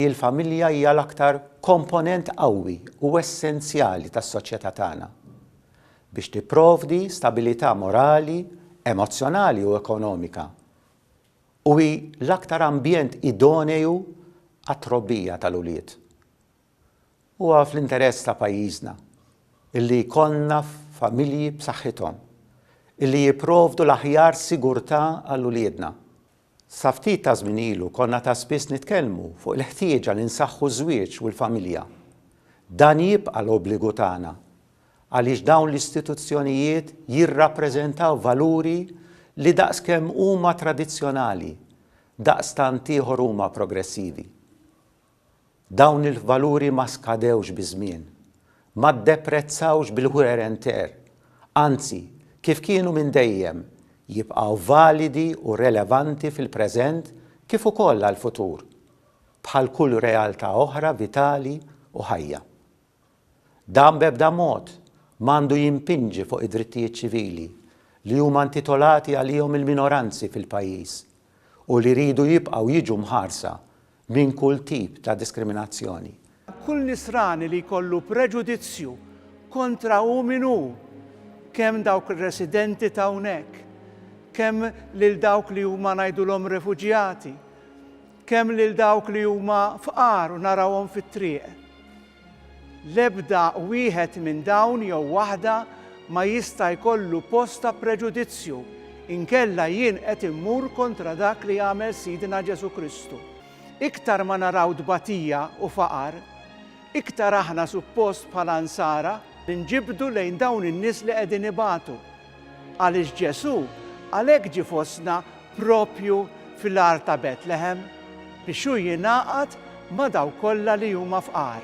Il-familja hija l-aktar komponent qawwi u essenzjali tas-soċjetà tagħna biex tipprovdi stabilità morali, emozzjonali u ekonomika. U hi l-aktar ambjent idoneu għat-trobbija tal-ulied. Huwa fl-interess ta' pajjiżna illi jkollna familji b'saħħithom, illi jipprovdu l-aħjar sigurtà għall-uliedna. Sa ftit ta' żmien ilu konna ta' spiss nitkellmu fuq il-ħtieġa li nsaħħu ż-żwieġ u l-familja. Dan jibqa' l-obbligu tagħna għaliex dawn l-istituzzjonijiet jirrappreżentaw valuri li daqskemm huma tradizzjonali, daqstant ieħor huma progressivi. Dawn il-valuri ma skadewx biż-żmien, ma ddeprezzawx bil-wear and tear, anzi, kif kienu minn dejjem jibqgħu validi u relevanti fil-preżent kif ukoll għall-futur, bħal kull realtà oħra vitali u ħajja. Dan b'ebda mod m'għandu jimpinġi fuq id-drittijiet ċivili li huma intitolati għalihom il-minoranzi fil-pajjiż u li jridu jibqgħu jiġu mħarsa minn kull tip ta' diskriminazzjoni. Kull nisrani li jkollu preġudizzju kontra hu min hu, kemm dawk ir-residenti ta' hawnhekk, kemm lil dawk li huma ngħidulhom refuġjati, kemm lil dawk li huma fqar u narawhom fit-triq. L-ebda wieħed minn dawn jew waħda ma jista' jkollu post ta' preġudizzju inkella jien qed immur kontra dak li għamel Sidina Ġesu Kristu. Iktar ma naraw dbatija u faqar, iktar aħna suppost bħala nsara nġibdu lejn dawn in-nies li qegħdin ibatu. Għaliex Ġesu għalhekk ġie fostna proprju fil-Ar ta' Betlehem biex hu jingħaqad ma' dawk kollha li huma fqar.